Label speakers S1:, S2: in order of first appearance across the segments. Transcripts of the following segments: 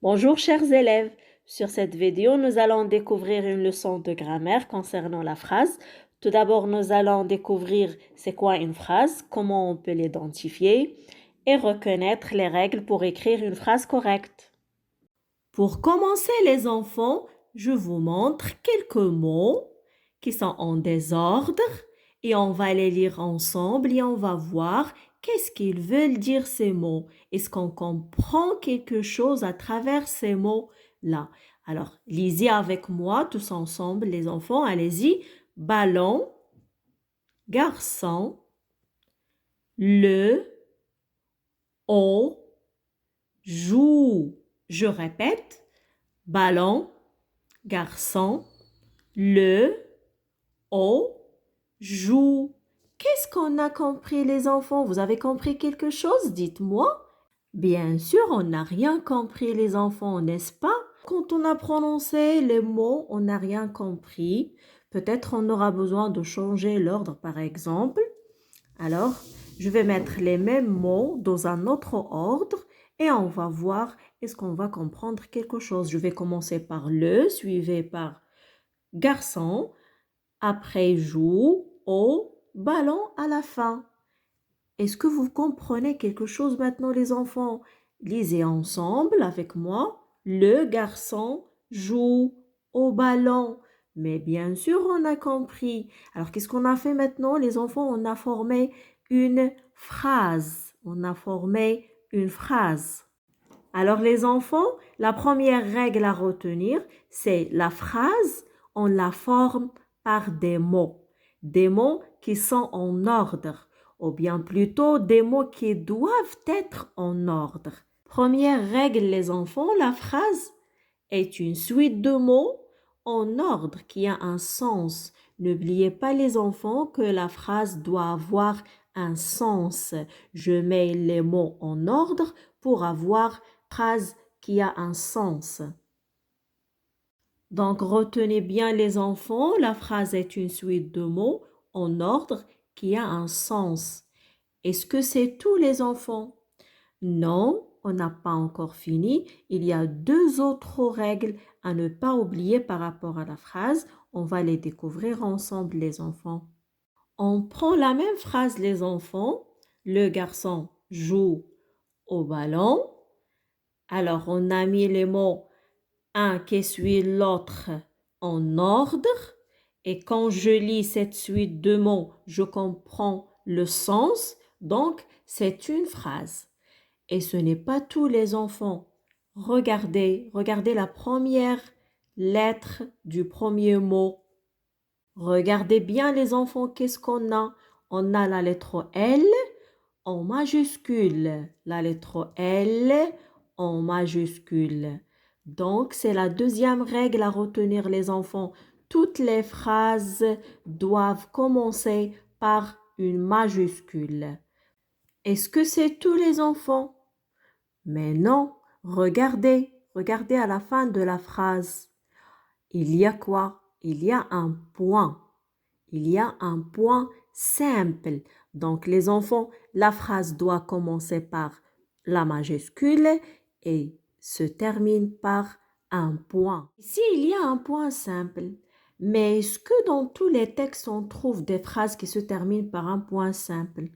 S1: Bonjour chers élèves, sur cette vidéo nous allons découvrir une leçon de grammaire concernant la phrase. Tout d'abord nous allons découvrir c'est quoi une phrase, comment on peut l'identifier et reconnaître les règles pour écrire une phrase correcte. Pour commencer les enfants, je vous montre quelques mots qui sont en désordre et on va les lire ensemble et on va voir qu'est-ce qu'ils veulent dire ces mots. Est-ce qu'on comprend quelque chose à travers ces mots-là? Alors, lisez avec moi tous ensemble les enfants, allez-y. Ballon, garçon, le, on, joue. Je répète, ballon, garçon, le, on, joue. Qu'est-ce qu'on a compris les enfants? Vous avez compris quelque chose? Dites-moi. Bien sûr, on n'a rien compris les enfants, n'est-ce pas? Quand on a prononcé les mots, on n'a rien compris. Peut-être on aura besoin de changer l'ordre par exemple. Alors, je vais mettre les mêmes mots dans un autre ordre et on va voir est-ce qu'on va comprendre quelque chose. Je vais commencer par le, suivi par garçon, après joue, au, ballon à la fin. Est-ce que vous comprenez quelque chose maintenant les enfants? Lisez ensemble avec moi. Le garçon joue au ballon. Mais bien sûr, on a compris. Alors, qu'est-ce qu'on a fait maintenant les enfants? On a formé une phrase. On a formé une phrase. Alors les enfants, la première règle à retenir, c'est la phrase, on la forme par des mots. Des mots qui sont en ordre, ou bien plutôt des mots qui doivent être en ordre. Première règle les enfants, la phrase est une suite de mots en ordre qui a un sens. N'oubliez pas les enfants que la phrase doit avoir un sens. Je mets les mots en ordre pour avoir phrase qui a un sens. Donc retenez bien les enfants, la phrase est une suite de mots en ordre qui a un sens. Est-ce que c'est tous les enfants? Non, on n'a pas encore fini. Il y a deux autres règles à ne pas oublier par rapport à la phrase. On va les découvrir ensemble les enfants. On prend la même phrase les enfants. Le garçon joue au ballon. Alors on a mis les mots un qui suit l'autre en ordre. Et quand je lis cette suite de mots, je comprends le sens. Donc c'est une phrase. Et ce n'est pas tous les enfants. Regardez la première lettre du premier mot. Regardez bien les enfants, qu'est-ce qu'on a? On a la lettre L en majuscule. La lettre L en majuscule. Donc, c'est la deuxième règle à retenir les enfants. Toutes les phrases doivent commencer par une majuscule. Est-ce que c'est tous les enfants? Mais non, regardez à la fin de la phrase. Il y a quoi? Il y a un point. Il y a un point simple. Donc les enfants, la phrase doit commencer par la majuscule et se termine par un point. Ici, il y a un point simple. Mais est-ce que dans tous les textes, on trouve des phrases qui se terminent par un point simple?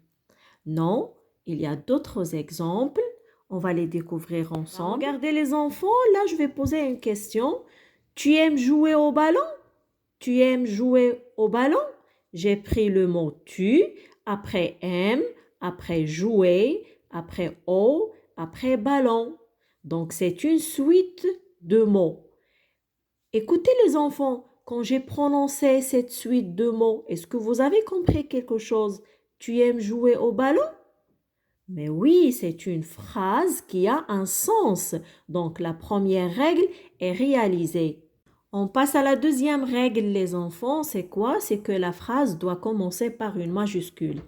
S1: Non, il y a d'autres exemples. On va les découvrir ensemble. Regardez les enfants, là je vais poser une question. Tu aimes jouer au ballon? Tu aimes jouer au ballon? J'ai pris le mot tu, après aime, après jouer, après au, après ballon. Donc c'est une suite de mots. Écoutez les enfants, quand j'ai prononcé cette suite de mots, est-ce que vous avez compris quelque chose? Tu aimes jouer au ballon? Mais oui, c'est une phrase qui a un sens. Donc, la première règle est réalisée. On passe à la deuxième règle, les enfants. C'est quoi? C'est que la phrase doit commencer par une majuscule.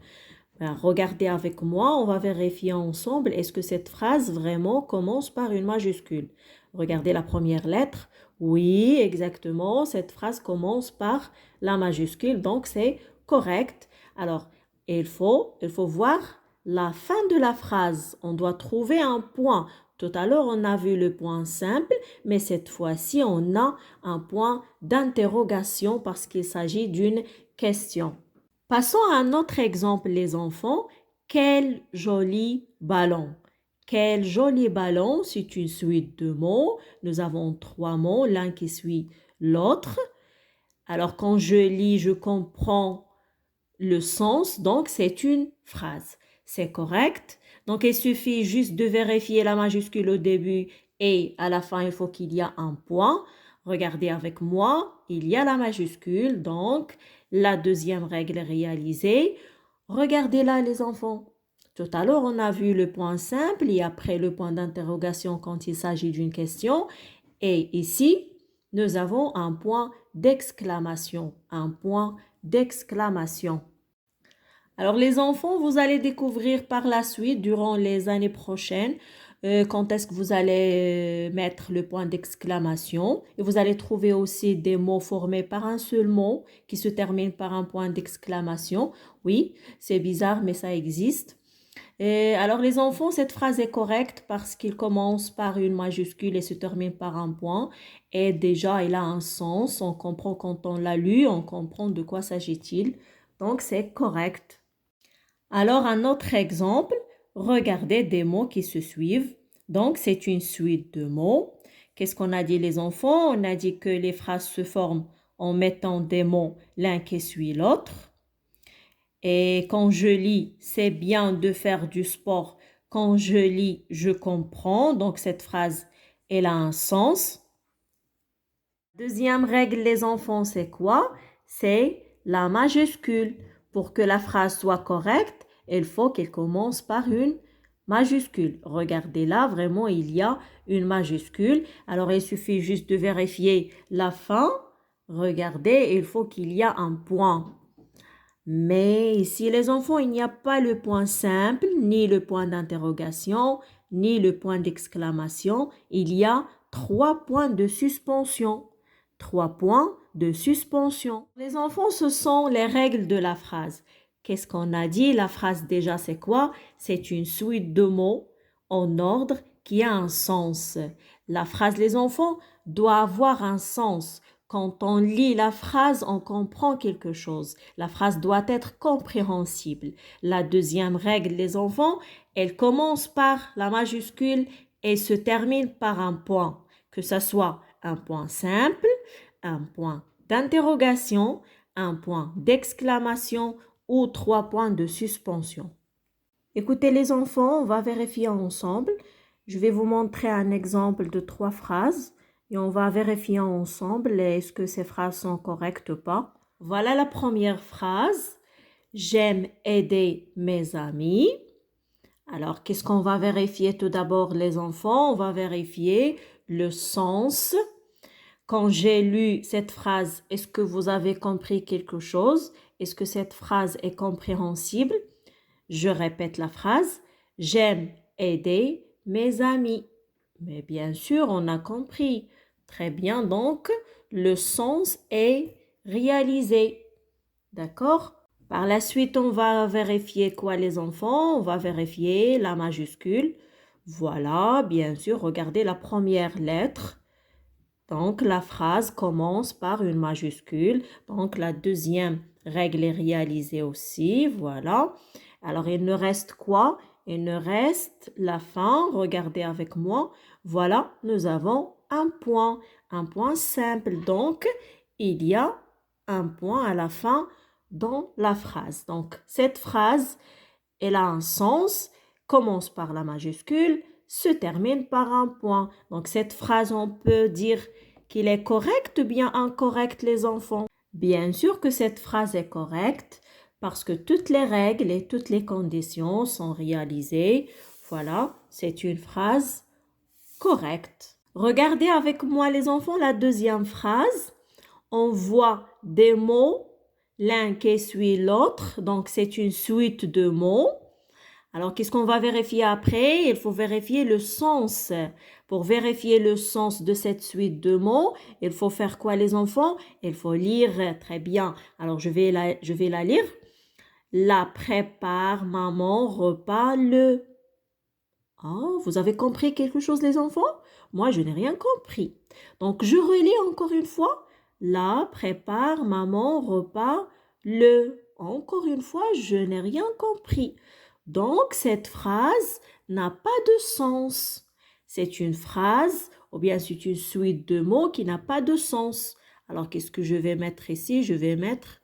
S1: Ben, regardez avec moi, on va vérifier ensemble. Est-ce que cette phrase vraiment commence par une majuscule? Regardez la première lettre. Oui, exactement. Cette phrase commence par la majuscule. Donc, c'est correct. Alors, il faut voir la fin de la phrase. On doit trouver un point. Tout à l'heure, on a vu le point simple, mais cette fois-ci, on a un point d'interrogation parce qu'il s'agit d'une question. Passons à un autre exemple, les enfants. Quel joli ballon. Quel joli ballon, c'est une suite de mots. Nous avons 3 mots, l'un qui suit l'autre. Alors, quand je lis, je comprends le sens, donc c'est une phrase. C'est correct. Donc, il suffit juste de vérifier la majuscule au début et à la fin, il faut qu'il y ait un point. Regardez avec moi, il y a la majuscule, donc la deuxième règle est réalisée. Regardez là, les enfants. Tout à l'heure, on a vu le point simple et après le point d'interrogation quand il s'agit d'une question. Et ici, nous avons un point d'exclamation. Un point d'exclamation. Alors les enfants, vous allez découvrir par la suite, durant les années prochaines, quand est-ce que vous allez mettre le point d'exclamation. Et vous allez trouver aussi des mots formés par un seul mot qui se termine par un point d'exclamation. Oui, c'est bizarre, mais ça existe. Et alors les enfants, cette phrase est correcte parce qu'il commence par une majuscule et se termine par un point. Et déjà, il a un sens. On comprend quand on l'a lu, on comprend de quoi s'agit-il. Donc c'est correct. Alors, un autre exemple, regardez des mots qui se suivent. Donc, c'est une suite de mots. Qu'est-ce qu'on a dit les enfants? On a dit que les phrases se forment en mettant des mots l'un qui suit l'autre. Et quand je lis, c'est bien de faire du sport. Quand je lis, je comprends. Donc, cette phrase, elle a un sens. Deuxième règle, les enfants, c'est quoi? C'est la majuscule. Pour que la phrase soit correcte, il faut qu'elle commence par une majuscule. Regardez là, vraiment, il y a une majuscule. Alors, il suffit juste de vérifier la fin. Regardez, il faut qu'il y ait un point. Mais ici, les enfants, il n'y a pas le point simple, ni le point d'interrogation, ni le point d'exclamation. Il y a 3 points de suspension. 3 points de suspension. Les enfants, ce sont les règles de la phrase. Qu'est-ce qu'on a dit? La phrase déjà, c'est quoi? C'est une suite de mots en ordre qui a un sens. La phrase, les enfants, doit avoir un sens. Quand on lit la phrase, on comprend quelque chose. La phrase doit être compréhensible. La deuxième règle, les enfants, elle commence par la majuscule et se termine par un point. Que ce soit un point simple, un point d'interrogation, un point d'exclamation ou 3 points de suspension. Écoutez les enfants, on va vérifier ensemble. Je vais vous montrer un exemple de 3 phrases et on va vérifier ensemble est-ce que ces phrases sont correctes ou pas. Voilà la première phrase. J'aime aider mes amis. Alors, qu'est-ce qu'on va vérifier tout d'abord les enfants? On va vérifier le sens. Quand j'ai lu cette phrase, est-ce que vous avez compris quelque chose? Est-ce que cette phrase est compréhensible? Je répète la phrase. J'aime aider mes amis. Mais bien sûr, on a compris. Très bien, donc le sens est réalisé. D'accord? Par la suite, on va vérifier quoi les enfants? On va vérifier la majuscule. Voilà, bien sûr, regardez la première lettre. Donc, la phrase commence par une majuscule. Donc, la deuxième règle est réalisée aussi. Voilà. Alors, il ne reste quoi? Il ne reste la fin. Regardez avec moi. Voilà, nous avons un point simple. Donc, il y a un point à la fin dans la phrase. Donc, cette phrase, elle a un sens, commence par la majuscule, se termine par un point. Donc, cette phrase, on peut dire qu'il est correct ou bien incorrect, les enfants? Bien sûr que cette phrase est correcte parce que toutes les règles et toutes les conditions sont réalisées. Voilà, c'est une phrase correcte. Regardez avec moi, les enfants, la deuxième phrase. On voit des mots, l'un qui suit l'autre. Donc, c'est une suite de mots. Alors, qu'est-ce qu'on va vérifier après? Il faut vérifier le sens. Pour vérifier le sens de cette suite de mots, il faut faire quoi, les enfants? Il faut lire très bien. Alors, je vais la lire. La prépare, maman, repas, le. Ah, vous avez compris quelque chose, les enfants? Moi, je n'ai rien compris. Donc, je relis encore une fois. Là, prépare maman repas le. Encore une fois, je n'ai rien compris. Donc, cette phrase n'a pas de sens. C'est une phrase, ou bien c'est une suite de mots qui n'a pas de sens. Alors, qu'est-ce que je vais mettre ici? Je vais mettre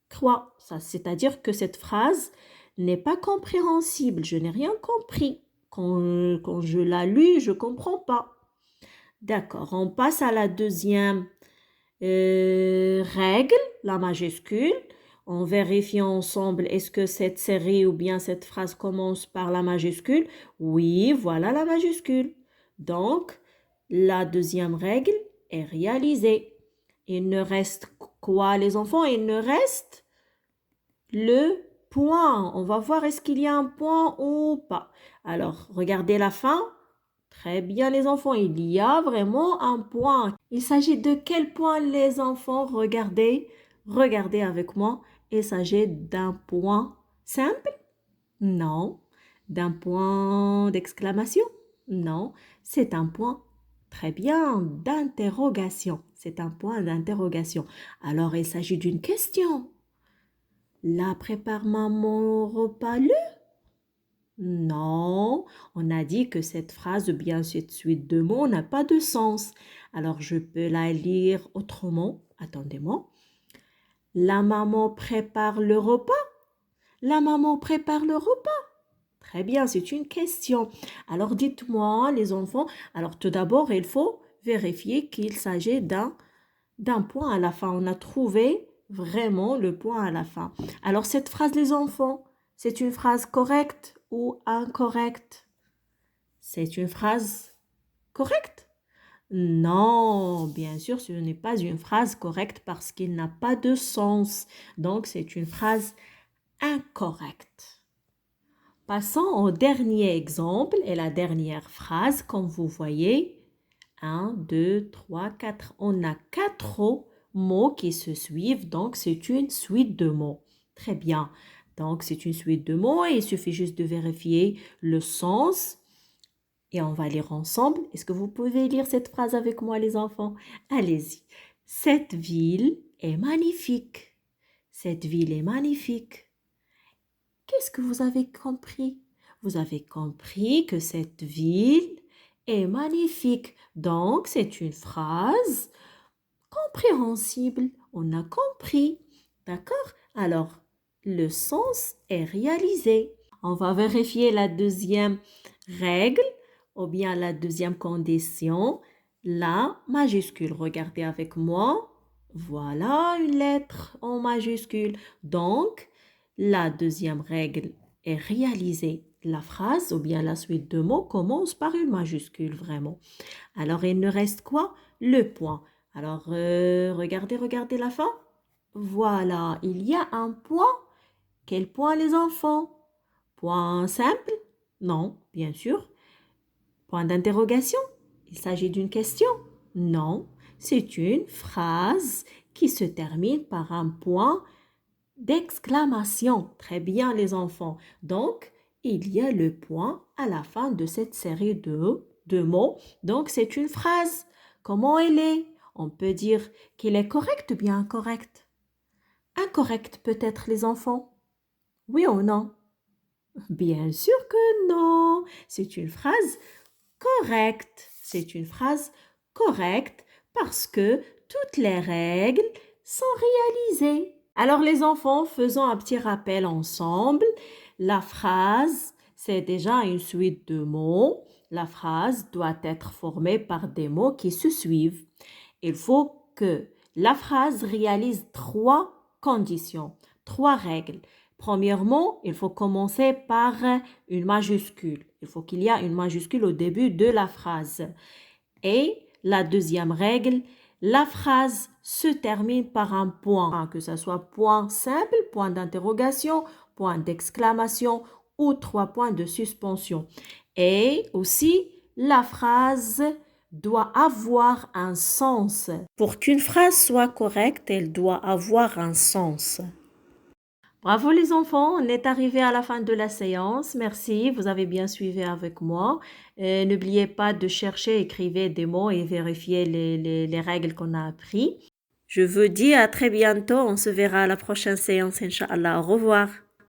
S1: croix. Ça, c'est-à-dire que cette phrase n'est pas compréhensible. Je n'ai rien compris. Quand je la lis, je ne comprends pas. D'accord, on passe à la deuxième règle, la majuscule. On vérifie ensemble, est-ce que cette série ou bien cette phrase commence par la majuscule? Oui, voilà la majuscule. Donc, la deuxième règle est réalisée. Il ne reste quoi, les enfants? Il ne reste le point. On va voir est-ce qu'il y a un point ou pas. Alors, regardez la fin. Très bien, les enfants, il y a vraiment un point. Il s'agit de quel point, les enfants? Regardez, regardez avec moi. Il s'agit d'un point simple? Non. D'un point d'exclamation? Non. C'est un point, très bien, d'interrogation. C'est un point d'interrogation. Alors, il s'agit d'une question. La prépare maman au repas le? Non, on a dit que cette phrase ou bien cette suite de mots n'a pas de sens. Alors je peux la lire autrement. Attendez-moi. La maman prépare le repas? La maman prépare le repas? Très bien, c'est une question. Alors dites-moi, les enfants, alors tout d'abord, il faut vérifier qu'il s'agit d'un point à la fin. On a trouvé vraiment le point à la fin. Alors cette phrase, les enfants, c'est une phrase correcte ou incorrecte? C'est une phrase correcte? Non, bien sûr, ce n'est pas une phrase correcte parce qu'il n'a pas de sens. Donc, c'est une phrase incorrecte. Passons au dernier exemple et la dernière phrase. Comme vous voyez, 1, 2, 3, 4. On a 4 mots qui se suivent, donc c'est une suite de mots. Très bien. Donc, c'est une suite de mots et il suffit juste de vérifier le sens. Et on va lire ensemble. Est-ce que vous pouvez lire cette phrase avec moi, les enfants? Allez-y. Cette ville est magnifique. Cette ville est magnifique. Qu'est-ce que vous avez compris? Vous avez compris que cette ville est magnifique. Donc, c'est une phrase compréhensible. On a compris. D'accord? Alors, le sens est réalisé. On va vérifier la deuxième règle ou bien la deuxième condition, la majuscule. Regardez avec moi. Voilà une lettre en majuscule. Donc, la deuxième règle est réalisée. La phrase ou bien la suite de mots commence par une majuscule, vraiment. Alors, il ne reste quoi? Le point. Alors, regardez la fin. Voilà, il y a un point. Quel point, les enfants? Point simple? Non, bien sûr. Point d'interrogation? Il s'agit d'une question? Non, c'est une phrase qui se termine par un point d'exclamation. Très bien, les enfants. Donc, il y a le point à la fin de cette série de mots. Donc, c'est une phrase. Comment elle est? On peut dire qu'il est correct ou bien incorrect? Incorrect peut-être, les enfants? Oui ou non? Bien sûr que non. C'est une phrase correcte. C'est une phrase correcte parce que toutes les règles sont réalisées. Alors les enfants, faisons un petit rappel ensemble. La phrase, c'est déjà une suite de mots. La phrase doit être formée par des mots qui se suivent. Il faut que la phrase réalise 3 conditions, 3 règles. Premièrement, il faut commencer par une majuscule. Il faut qu'il y ait une majuscule au début de la phrase. Et la deuxième règle, la phrase se termine par un point, que ce soit point simple, point d'interrogation, point d'exclamation ou 3 points de suspension. Et aussi, la phrase doit avoir un sens. Pour qu'une phrase soit correcte, elle doit avoir un sens. Bravo les enfants, on est arrivé à la fin de la séance. Merci, vous avez bien suivi avec moi. N'oubliez pas de chercher, écrivez des mots et vérifier les règles qu'on a apprises. Je vous dis à très bientôt. On se verra à la prochaine séance, Inch'Allah. Au revoir.